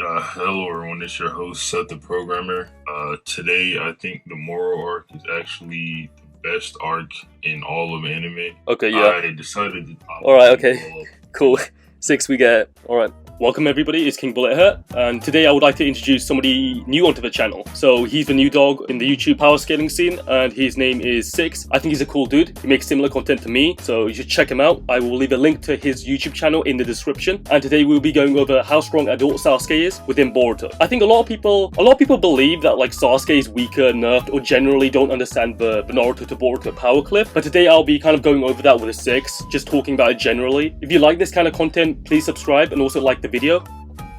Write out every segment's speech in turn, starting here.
Hello everyone, it's your host Seth the Programmer. Today I think the moral arc is actually the best arc in all of anime. Okay, yeah. I decided to top Alright, it okay. all. Cool. 6 we get. Alright. Welcome everybody, it's King Bullet here, and today I would like to introduce somebody new onto the channel. So he's the new dog in the YouTube power scaling scene, and his name is Six. I think he's a cool dude. He makes similar content to me, so you should check him out. I will leave a link to his YouTube channel in the description. And today we'll be going over how strong adult Sasuke is within Boruto. I think a lot of people believe that like Sasuke is weaker, nerfed, or generally don't understand the Naruto to Boruto power cliff. But today I'll be kind of going over that with a Six, just talking about it generally. If you like this kind of content, please subscribe and also like the video.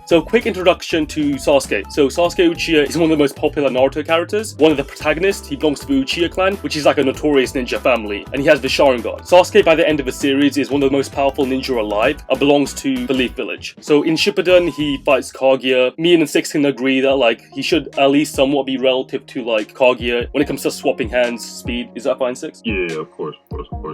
So, quick introduction to Sasuke. So, Sasuke Uchiha is one of the most popular Naruto characters. One of the protagonists, he belongs to the Uchiha clan, which is like a notorious ninja family, and he has the Sharingan. Sasuke, by the end of the series, is one of the most powerful ninja alive, and belongs to the Leaf Village. So, in Shippuden, he fights Kage. Me and Six can agree that, like, he should at least somewhat be relative to, like, Kage when it comes to swapping hands, speed. Is that fine, Six? Yeah, of course.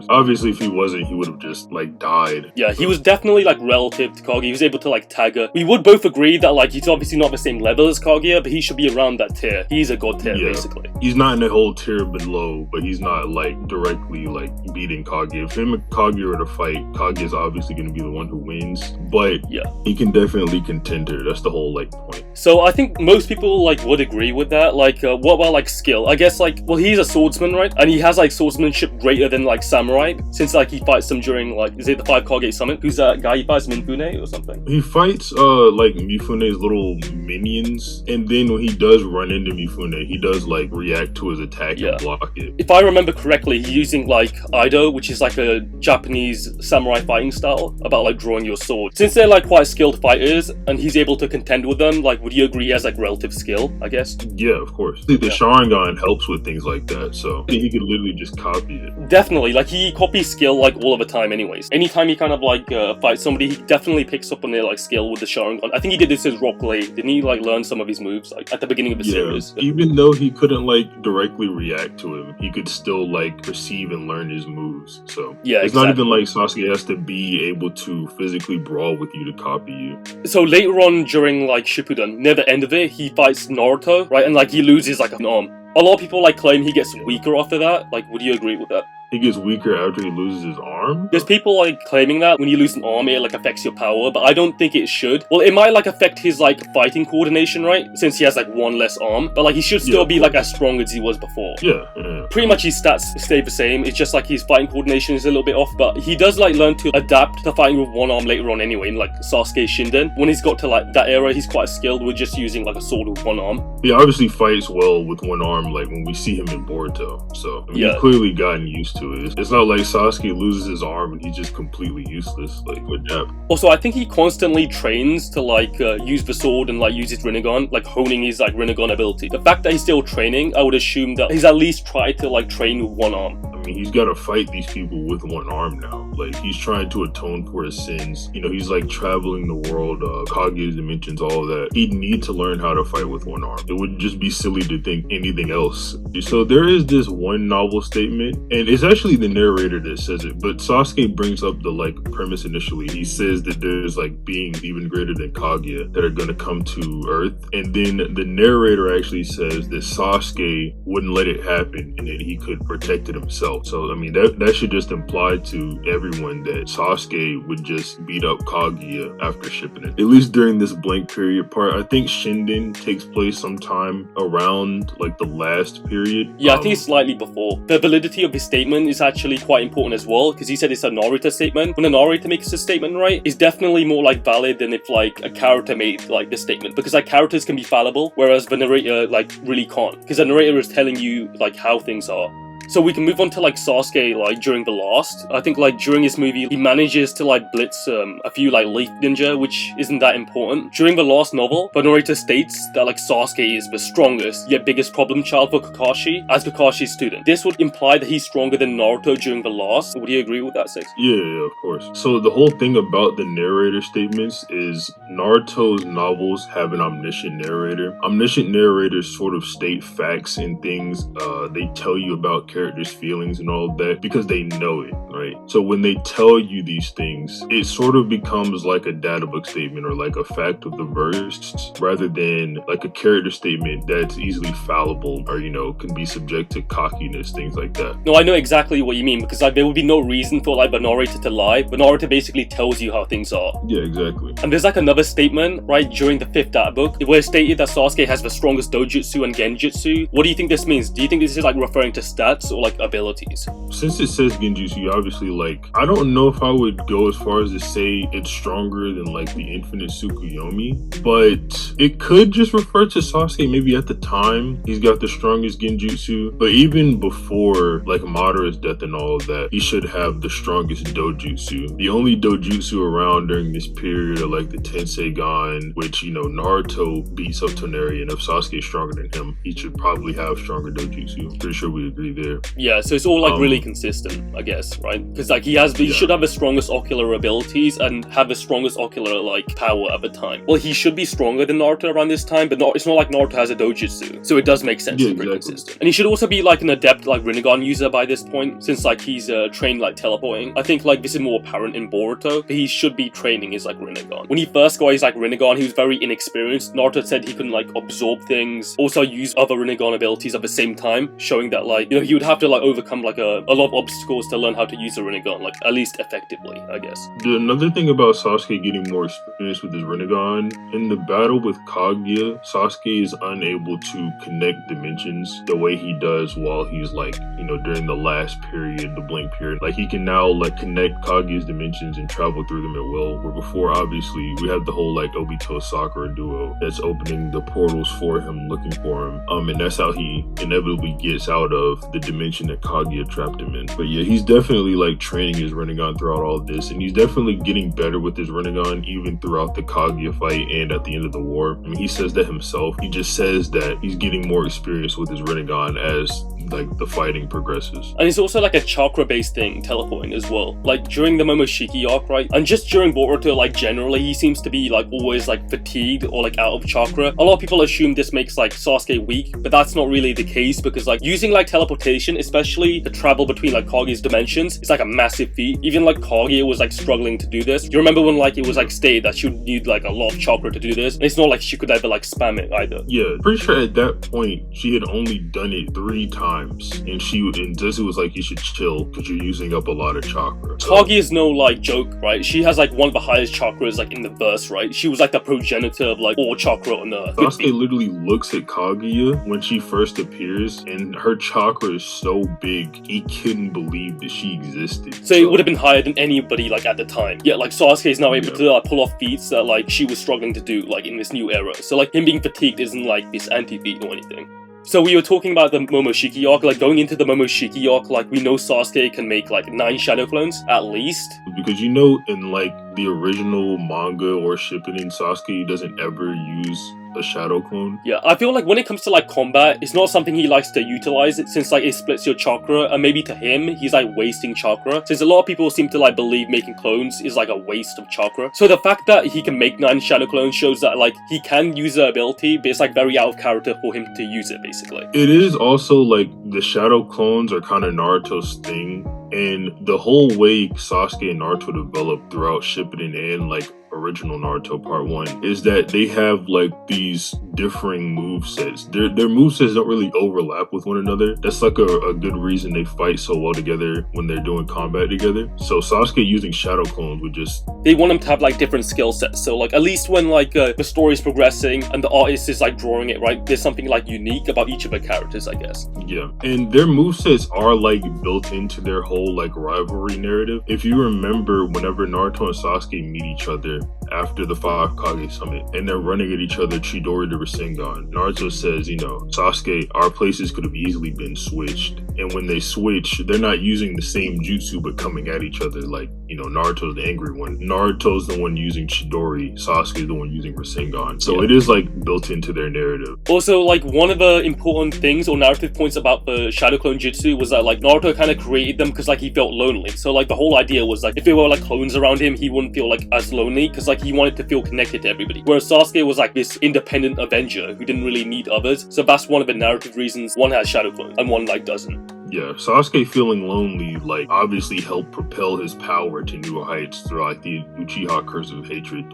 Obviously, if he wasn't, he would have just, like, died. Yeah, he was definitely, like, relative to Kage. He was able to, like, tag her. We would both agree that like he's obviously not the same level as Kage, but he should be around that tier. He's a god tier, basically. He's not in the whole tier below, but he's not like directly like beating Kage. If him and Kage were to fight, Kage is obviously going to be the one who wins, but yeah, he can definitely contend her. That's the whole like point. So I think most people like would agree with that. Like, what about like skill? I guess like, well, he's a swordsman, right? And he has like swordsmanship greater than like samurai, since like he fights them during like, is it the 5 Kage summit? Who's that guy? He fights Minfune or something? He fights like Mifune's little minions, and then when he does run into Mifune, he does like react to his attack and block it. If I remember correctly, he's using like Aido, which is like a Japanese samurai fighting style about like drawing your sword. Since they're like quite skilled fighters and he's able to contend with them, like would you agree he has like relative skill, I guess? Yeah, of course. The Sharingan helps with things like that, so he could literally just copy it. Definitely, like he copies skill like all of the time anyways. Anytime he kind of like fights somebody, he definitely picks up on their like skill with the Sharingan. I think he did this as Rock Lee. Didn't he like learn some of his moves like at the beginning of the series? Even though he couldn't like directly react to him, he could still like perceive and learn his moves. So yeah, it's not even like Sasuke has to be able to physically brawl with you to copy you. So later on during like Shippuden, near the end of it, he fights Naruto, right? And like he loses like an arm. A lot of people like claim he gets weaker after that. Like, would you agree with that? He gets weaker after he loses his arm? There's people like claiming that when you lose an arm it like affects your power, but I don't think it should. Well, it might like affect his like fighting coordination, right? Since he has like one less arm, but like he should still be like as strong as he was before. Yeah. Pretty much his stats stay the same. It's just like his fighting coordination is a little bit off, but he does like learn to adapt to fighting with one arm later on anyway, in like Sasuke Shinden. When he's got to like that era, he's quite skilled with just using like a sword with one arm. He obviously fights well with one arm, like when we see him in Boruto. So I mean, he's clearly gotten used to it. It's not like Sasuke loses his arm and he's just completely useless, like with depth. Also, I think he constantly trains to like use the sword and like use his Rinnegan, like honing his like Rinnegan ability. The fact that he's still training, I would assume that he's at least tried to like train with one arm. I mean, he's got to fight these people with one arm now. Like, he's trying to atone for his sins. You know, he's like traveling the world, Kage's dimensions, all of that. He'd need to learn how to fight with one arm. It would just be silly to think anything else. So there is this one novel statement, and it's actually the narrator that says it, but Sasuke brings up the like premise initially. He says that there's like beings even greater than Kage that are gonna come to Earth, and then the narrator actually says that Sasuke wouldn't let it happen and that he could protect it himself. So I mean that should just imply to everyone that Sasuke would just beat up Kage after shipping it. At least during this blank period part. I think Shinden takes place sometime around like the last period. Yeah, I think it's slightly before. The validity of his statement is actually quite important as well, because he said it's a narrator statement. When a narrator makes a statement, right, it's definitely more like valid than if like a character made like this statement, because like characters can be fallible, whereas the narrator like really can't, because the narrator is telling you like how things are. So we can move on to like Sasuke like during the last. I think like during this movie he manages to like blitz a few like Leaf Ninja, which isn't that important. During the last novel, the narrator states that like Sasuke is the strongest yet biggest problem child for Kakashi as Kakashi's student. This would imply that he's stronger than Naruto during the last. Would you agree with that, Six? Yeah, of course. So the whole thing about the narrator statements is Naruto's novels have an omniscient narrator. Omniscient narrators sort of state facts and things. They tell you about characters characters' feelings and all of that because they know it, right? So when they tell you these things, it sort of becomes like a data book statement or like a fact of the verse rather than like a character statement that's easily fallible or, you know, can be subject to cockiness, things like that. No, I know exactly what you mean, because like there would be no reason for like the narrator to lie, but narrator basically tells you how things are. Yeah, exactly. And there's like another statement, right, during the 5th data book, where it's stated that Sasuke has the strongest dojutsu and genjutsu. What do you think this means? Do you think this is like referring to stats or like abilities? Since it says genjutsu, obviously, like, I don't know if I would go as far as to say it's stronger than like the infinite Tsukuyomi, but it could just refer to Sasuke. Maybe at the time he's got the strongest genjutsu, but even before like Madara's death and all of that, he should have the strongest dojutsu. The only dojutsu around during this period are like the Tenseigan, which, you know, Naruto beats up Toneri, and if Sasuke is stronger than him, he should probably have stronger dojutsu. Pretty sure we agree there. Yeah, so it's all like really consistent, I guess, right? Because like he should have the strongest ocular abilities and have the strongest ocular like power at the time. Well, he should be stronger than Naruto around this time, but it's not like Naruto has a dojutsu, so it does make sense. Yeah, to be exactly. consistent. And he should also be like an adept like Rinnegan user by this point, since like he's trained like teleporting. I think like this is more apparent in Boruto, but he should be training his like Rinnegan. When he first got his like Rinnegan, he was very inexperienced. Naruto said he couldn't like absorb things, also use other Rinnegan abilities at the same time, showing that like, you know, he would have to like overcome like a lot of obstacles to learn how to use a Rinnegan, like at least effectively, I guess. Another thing about Sasuke getting more experience with his Rinnegan, in the battle with Kage, Sasuke is unable to connect dimensions the way he does while he's like, you know, during the last period, the blink period. Like he can now like connect Kage's dimensions and travel through them at will, where before obviously we have the whole like Obito Sakura duo that's opening the portals for him, looking for him, and that's how he inevitably gets out of the dimension that Kage trapped him in. But yeah, he's definitely like training his Rinnegan throughout all of this, and he's definitely getting better with his Rinnegan even throughout the Kage fight and at the end of the war. I mean, he says that himself. He just says that he's getting more experience with his Rinnegan as like the fighting progresses. And it's also like a chakra based thing, teleporting as well. Like during the Momoshiki arc, right? And just during Boruto, like generally he seems to be like always like fatigued or like out of chakra. A lot of people assume this makes like Sasuke weak, but that's not really the case, because like using like teleportation, especially to travel between like Kage's dimensions, is like a massive feat. Even like Kage was like struggling to do this. You remember when like it was like stated that she would need like a lot of chakra to do this, and it's not like she could ever like spam it either. Yeah, pretty sure at that point she had only done it 3 times, and Zetsu was like, you should chill because you're using up a lot of chakra. Kage is no like joke, right? She has like one of the highest chakras like in the verse, right? She was like the progenitor of like all chakra on earth. Sasuke literally looks at Kaguya when she first appears, and her chakra is so big he couldn't believe that she existed. So it would have been higher than anybody like at the time. Yet like Sasuke is now able to pull off feats that like she was struggling to do like in this new era. So like him being fatigued isn't like this anti-feat or anything. So we were talking about the Momoshiki arc, like going into the Momoshiki arc, like we know Sasuke can make like 9 shadow clones at least. Because you know in like the original manga or Shippuden, Sasuke doesn't ever use a shadow clone. Yeah, I feel like when it comes to like combat, it's not something he likes to utilize, since like it splits your chakra, and maybe to him, he's like wasting chakra, since a lot of people seem to like believe making clones is like a waste of chakra. So the fact that he can make 9 shadow clones shows that like he can use the ability, but it's like very out of character for him to use it basically. It is also like the shadow clones are kind of Naruto's thing, and the whole way Sasuke and Naruto developed throughout Shippuden and like original Naruto Part 1 is that they have like these differing movesets. Their movesets don't really overlap with one another. That's like a good reason they fight so well together when they're doing combat together. So Sasuke using shadow clones would just... They want them to have like different skill sets. So like at least when like the story is progressing and the artist is like drawing it, right, there's something like unique about each of the characters, I guess. Yeah, and their movesets are like built into their whole like rivalry narrative. If you remember, whenever Naruto and Sasuke meet each other after the 5 Kage summit and they're running at each other Chidori to Rasengan, Naruto says, you know, Sasuke, our places could have easily been switched. And when they switch, they're not using the same jutsu but coming at each other. Like, you know, Naruto's the angry one. Naruto's the one using Chidori. Sasuke's the one using Rasengan. So it is like built into their narrative. Also, like one of the important things or narrative points about the Shadow Clone Jutsu was that like Naruto kind of created them because like he felt lonely. So like the whole idea was like if there were like clones around him, he wouldn't feel like as lonely because like he wanted to feel connected to everybody. Whereas Sasuke was like this independent avenger who didn't really need others. So that's one of the narrative reasons one has Shadow Clones and one like doesn't. Yeah, Sasuke feeling lonely, like, obviously helped propel his power to new heights through, like, the Uchiha Curse of Hatred.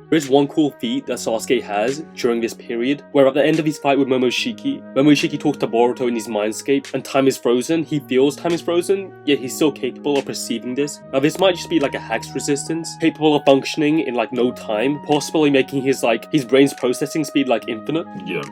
There is one cool feat that Sasuke has during this period, where at the end of his fight with Momoshiki talks to Boruto in his mindscape, and time is frozen. He feels time is frozen, yet he's still capable of perceiving this. Now this might just be like a hex resistance, capable of functioning in like no time, possibly making his brain's processing speed like infinite. Yeah.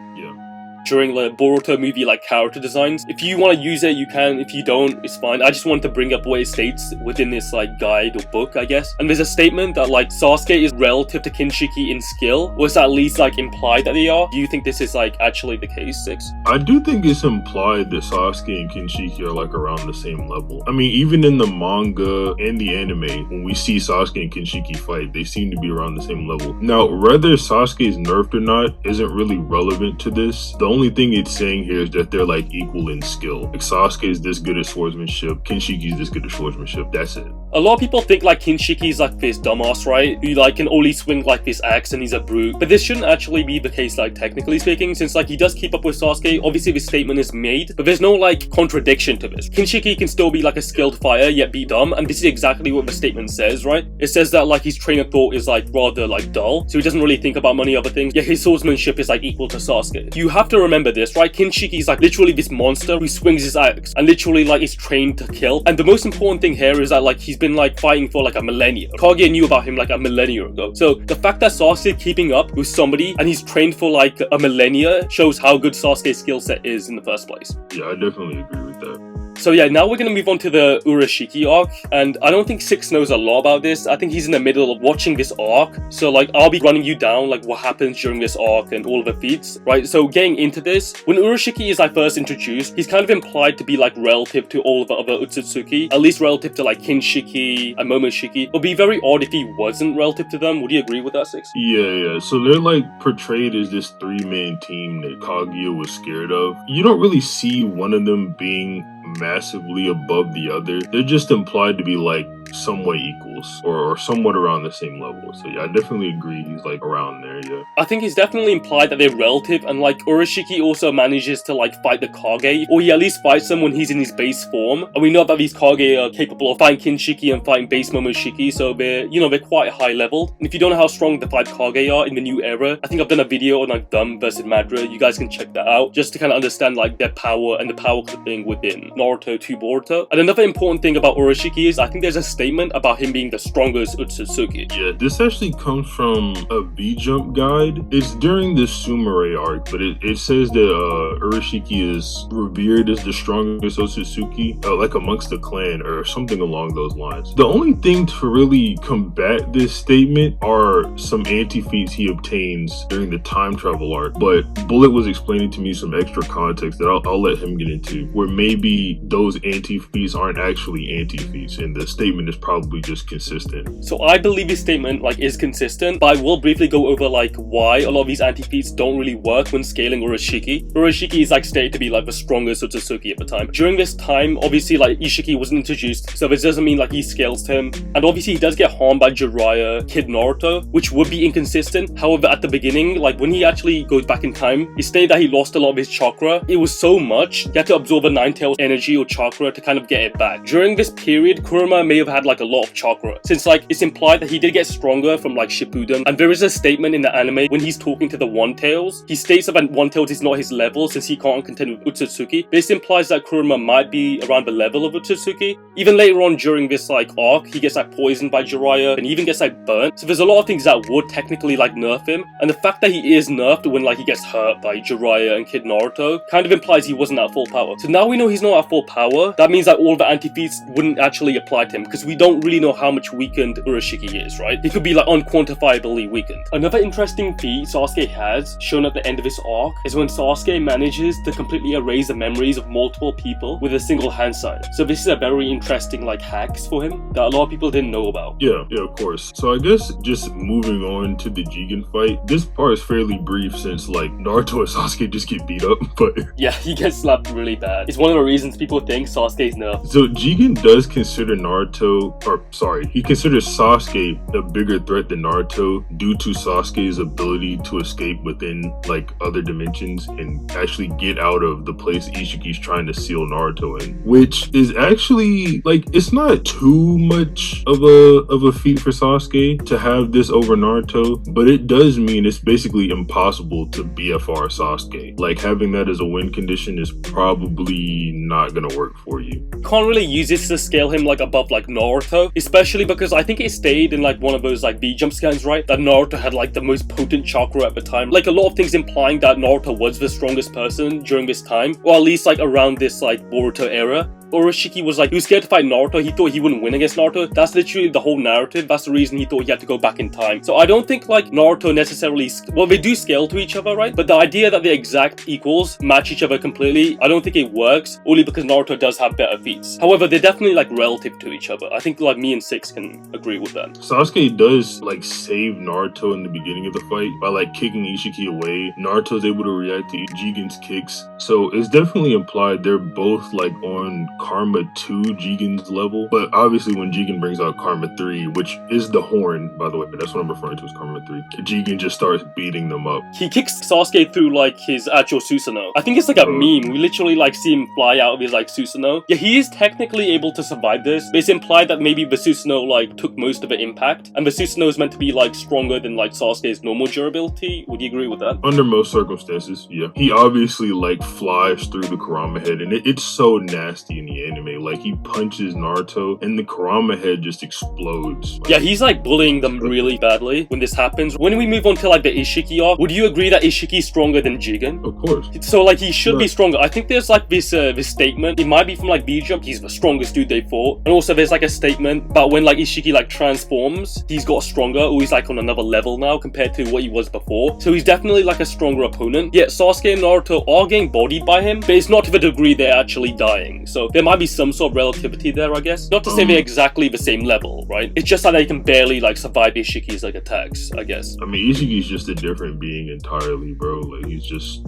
During the Boruto movie like character designs. If you want to use it, you can. If you don't, it's fine. I just wanted to bring up what it states within this like guide or book, I guess. And there's a statement that like Sasuke is relative to Kinshiki in skill, or it's at least like implied that they are. Do you think this is like actually the case, Six? I do think it's implied that Sasuke and Kinshiki are like around the same level. I mean, even in the manga and the anime, when we see Sasuke and Kinshiki fight, they seem to be around the same level. Now, whether Sasuke is nerfed or not isn't really relevant to this. The only thing it's saying here is that they're like equal in skill. Like Sasuke is this good at swordsmanship, Kinshiki is this good at swordsmanship. That's it. A lot of people think like Kinshiki is like this dumbass, right? Who like can only swing like this axe and he's a brute. But this shouldn't actually be the case, like technically speaking, since like he does keep up with Sasuke. Obviously this statement is made, but there's no like contradiction to this. Kinshiki can still be like a skilled fighter yet be dumb, and this is exactly what the statement says, right? It says that like his train of thought is like rather like dull, so he doesn't really think about many other things, yet his swordsmanship is like equal to Sasuke. You have to remember this, right? Kinshiki is like literally this monster who swings his axe and literally like is trained to kill. And the most important thing here is that like he's been like fighting for like a millennia. Kage knew about him like a millennia ago. So the fact that Sasuke keeping up with somebody and he's trained for like a millennia shows how good Sasuke's skill set is in the first place. Yeah, I definitely agree with that. So yeah, now we're going to move on to the Urashiki arc, and I don't think Six knows a lot about this. I think he's in the middle of watching this arc, so like I'll be running you down like what happens during this arc and all of the feats, right? So getting into this, when Urashiki is like first introduced, he's kind of implied to be like relative to all of the other Otsutsuki, at least relative to like Kinshiki and Momoshiki. It would be very odd if he wasn't relative to them. Would you agree with that, Six? Yeah. So they're like portrayed as this three-man team that Kaguya was scared of. You don't really see one of them being massively above the other. They're just implied to be like somewhat equals or somewhat around the same level. So yeah, I definitely agree he's like around there. Yeah, I think it's definitely implied that they're relative, and like Urashiki also manages to like fight the Kage, or he at least fights them when he's in his base form. And we know that these Kage are capable of fighting Kinshiki and fighting base Momoshiki, so they're quite high leveled. And if you don't know how strong the 5 Kage are in the new era, I think I've done a video on like Dumb versus Madara. You guys can check that out just to kind of understand like their power and the power clipping within Naruto to Boruto. And another important thing about Urashiki is I think there's a statement about him being the strongest Otsutsuki. Yeah, this actually comes from a V-Jump guide. It's during the Sumire arc, but it says that Urashiki is revered as the strongest Otsutsuki, like amongst the clan or something along those lines. The only thing to really combat this statement are some anti-feats he obtains during the time travel arc, but Bullet was explaining to me some extra context that I'll let him get into, where maybe those anti-feats aren't actually anti-feats and the statement is probably just consistent. So I believe this statement like is consistent, but I will briefly go over like why a lot of these anti-feats don't really work when scaling Urashiki. Urashiki is like stated to be like the strongest Otsutsuki at the time. During this time, obviously like Ishiki wasn't introduced, so this doesn't mean like he scales to him. And obviously he does get harmed by Jiraiya, Kid Naruto, which would be inconsistent. However, at the beginning, like when he actually goes back in time, he stated that he lost a lot of his chakra. It was so much, he had to absorb a Nine-Tails energy or chakra to kind of get it back. During this period, Kurama may have had like a lot of chakra, since like it's implied that he did get stronger from like Shippuden. And there is a statement in the anime when he's talking to the One-Tails, he states that One-Tails is not his level since he can't contend with Otsutsuki. This implies that Kurama might be around the level of Otsutsuki. Even later on during this like arc, he gets like poisoned by Jiraiya and even gets like burnt. So there's a lot of things that would technically like nerf him, and the fact that he is nerfed when like he gets hurt by Jiraiya and Kid Naruto kind of implies he wasn't at full power. So now we know he's not at full power. That means that all the anti-feats wouldn't actually apply to him, because we don't really know how much weakened Urashiki is, right? He could be like unquantifiably weakened. Another interesting feat Sasuke has, shown at the end of this arc, is when Sasuke manages to completely erase the memories of multiple people with a single hand sign. So this is a very interesting like hacks for him that a lot of people didn't know about. Yeah, of course. So I guess just moving on to the Jigen fight, this part is fairly brief since like Naruto and Sasuke just get beat up, but yeah, he gets slapped really bad. It's one of the reasons people think Sasuke's nerfed. So Jigen does consider he considers Sasuke a bigger threat than Naruto due to Sasuke's ability to escape within like other dimensions and actually actually get out of the place Ishiki's trying to seal Naruto in, which is actually like, it's not too much of a feat for Sasuke to have this over Naruto, but it does mean it's basically impossible to BFR Sasuke. Like, having that as a win condition is probably not gonna work for you. Can't really use this to scale him like above like Naruto, especially because I think it stayed in like one of those like V-jump scans, right, that Naruto had like the most potent chakra at the time. Like, a lot of things implying that Naruto was the strongest person during this time, or at least like around this like Boruto era. Oroshiki was like, he was scared to fight Naruto. He thought he wouldn't win against Naruto. That's literally the whole narrative. That's the reason he thought he had to go back in time. So I don't think like Naruto necessarily, well, they do scale to each other, right? But the idea that the exact equals match each other completely, I don't think it works, only because Naruto does have better feats. However, they're definitely like relative to each other. I think like me and Six can agree with that. Sasuke does like save Naruto in the beginning of the fight by like kicking Ishiki away. Naruto's able to react to Jigen's kicks. So it's definitely implied they're both like on Karma 2 Jigen's level, but obviously when Jigen brings out Karma 3, which is the horn, by the way, that's what I'm referring to as Karma 3, Jigen just starts beating them up. He kicks Sasuke through like his actual Susanoo. I think it's like a meme. We literally like see him fly out of his like Susanoo. Yeah, he is technically able to survive this, but it's implied that maybe the Susanoo like took most of the impact, and the Susanoo is meant to be like stronger than like Sasuke's normal durability. Would you agree with that? Under most circumstances, yeah. He obviously like flies through the Kurama head, and it's so nasty in the anime. Like, he punches Naruto and the Kurama head just explodes. Yeah, he's like bullying them really badly when this happens. When we move on to like the Ishiki arc, would you agree that Ishiki's stronger than Jigen? Of course. So like he should be stronger. I think there's like this statement. It might be from like V-Jump. He's the strongest dude they fought. And also there's like a statement about when like Ishiki like transforms, he's got stronger, or he's like on another level now compared to what he was before. So he's definitely like a stronger opponent. Yet Sasuke and Naruto are getting bodied by him, but it's not to the degree they're actually dying. So there might be some sort of relativity there, I guess. Not to say they're exactly the same level, right? It's just that they can barely like survive Ishiki's like attacks, I guess. I mean, Ishiki's just a different being entirely, bro. Like, he's just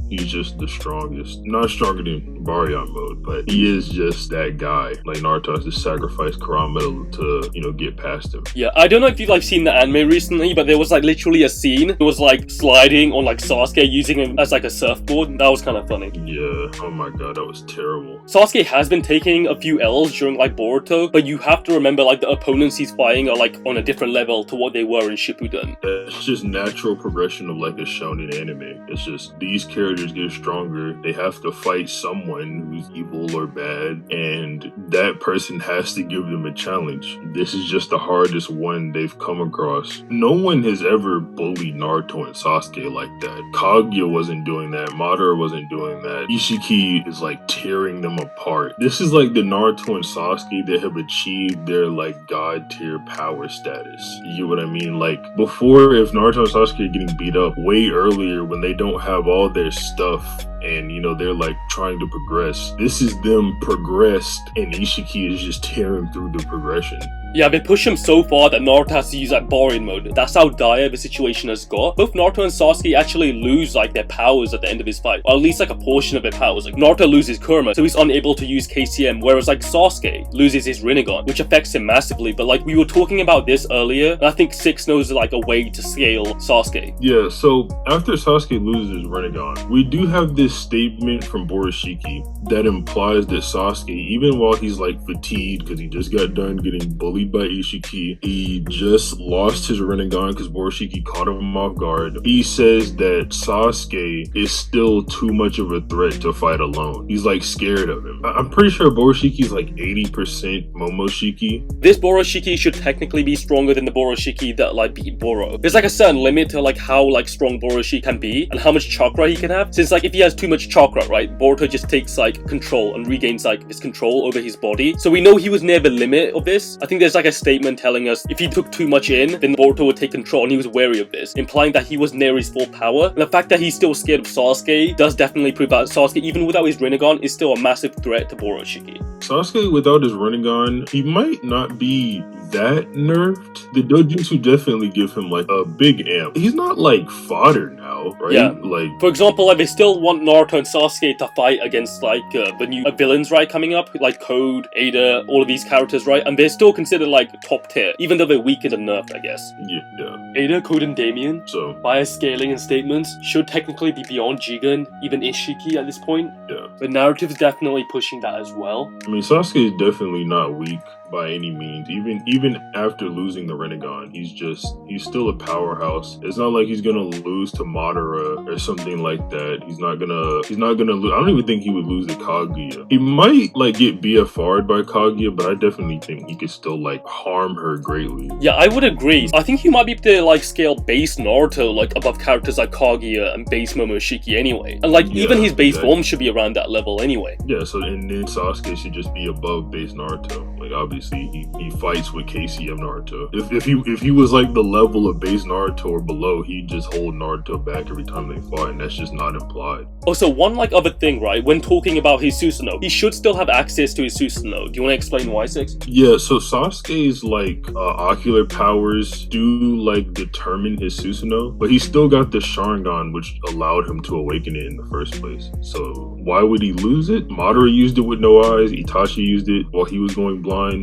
the strongest. Not stronger than Baryon mode, but he is just that guy. Like, Naruto has to sacrifice Kurama to, you know, get past him. Yeah, I don't know if you've like seen the anime recently, but there was like literally a scene. It was like sliding on like Sasuke, using him as like a surfboard. That was kind of funny. Yeah, oh my god, that was terrible. Sasuke has been taking a few L's during like Boruto, but you have to remember like the opponents he's fighting are like on a different level to what they were in Shippuden. It's just natural progression of like a shonen anime. It's just these characters get stronger. They have to fight someone who's evil or bad, and that person has to give them a challenge. This is just the hardest one they've come across. No one has ever bullied Naruto and Sasuke like that. Kage wasn't doing that. Madara wasn't doing that. Ishiki is like tearing them apart. This is like the Naruto and Sasuke that have achieved their like god tier power status. You get what I mean? Like, before, if Naruto and Sasuke are getting beat up way earlier when they don't have all their stuff and, you know, they're like trying to progress, this is them progressed and Ishiki is just tearing through the progression. Yeah, they push him so far that Naruto has to use like Borin mode. That's how dire the situation has got. Both Naruto and Sasuke actually lose like their powers at the end of his fight, or at least like a portion of their powers. Like, Naruto loses Kurama, so he's unable to use KCM, whereas like Sasuke loses his Rinnegan, which affects him massively. But like, we were talking about this earlier, and I think Six knows like a way to scale Sasuke. Yeah, so after Sasuke loses his Rinnegan, we do have this statement from Borishiki that implies that Sasuke, even while he's like fatigued because he just got done getting bullied by Ishiki, he just lost his Rinnegan because Borishiki caught him off guard. He says that Sasuke is still too much of a threat to fight alone. He's like scared of him. I'm pretty sure Boroshiki's like 80% Momoshiki. This Boroshiki should technically be stronger than the Boroshiki that like beat Boro. There's like a certain limit to like how like strong Boroshi can be and how much chakra he can have. Since like if he has too much chakra, right, Boruto just takes like control and regains like his control over his body. So we know he was near the limit of this. I think there's like a statement telling us if he took too much in, then Boruto would take control, and he was wary of this, implying that he was near his full power. And the fact that he's still scared of Sasuke does definitely prove that Sasuke, even without his Rinnegan, is still a massive threat to Boroshiki. Sasuke without his Rinnegan, he might not be that nerfed. The dojutsu definitely give him like a big amp. He's not like fodder now, right? Yeah. Like, for example, like they still want Naruto and Sasuke to fight against like the new villains, right, coming up, like Code, Ada, all of these characters, right? And they're still considered considered like top tier, even though they're weakened and nerfed, I guess. Yeah. Ada, Code, and Damien, So, by scaling and statements, should technically be beyond Jigen, even Ishiki at this point. yeah. The narrative's definitely pushing that as well. I mean, Sasuke is definitely not weak by any means. Even after losing the Rinnegan, he's still a powerhouse. It's not like he's gonna lose to Madara or something like that. He's not gonna lose. I don't even think he would lose to Kaguya. He might like get BFR'd by Kaguya, but I definitely think he could still like harm her greatly. Yeah, I would agree. I think he might be able to like scale base Naruto like above characters like Kaguya and base Momoshiki anyway. And like even his base form should be around that level anyway. Yeah, so and then Sasuke should just be above base Naruto. Like obviously he fights with KCM Naruto. If he was like the level of base Naruto or below, he'd just hold Naruto back every time they fought, and that's just not implied. Also, one like other thing, right? When talking about his Susanoo, he should still have access to his Susanoo. Do you want to explain why, Six? Yeah, so Sasuke's like ocular powers do like determine his Susanoo, but he still got the Sharingan, which allowed him to awaken it in the first place. So why would he lose it? Madara used it with no eyes. Itachi used it while he was going blind.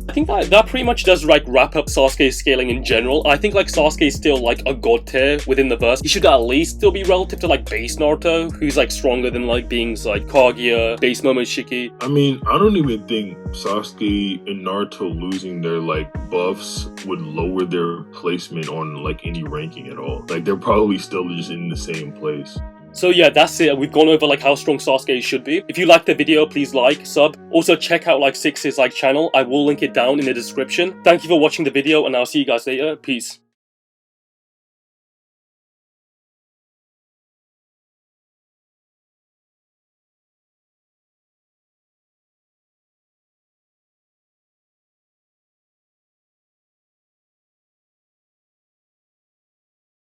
I think that pretty much does like wrap up Sasuke's scaling in general. I think like Sasuke is still like a god tier within the verse. He should at least still be relative to like base Naruto, who's like stronger than like beings like Kaguya, base Momoshiki. I mean, I don't even think Sasuke and Naruto losing their like buffs would lower their placement on like any ranking at all. Like they're probably still just in the same place. So yeah, that's it. We've gone over like how strong Sasuke should be. If you liked the video, please like, sub. Also check out like Six's like channel. I will link it down in the description. Thank you for watching the video and I'll see you guys later. Peace.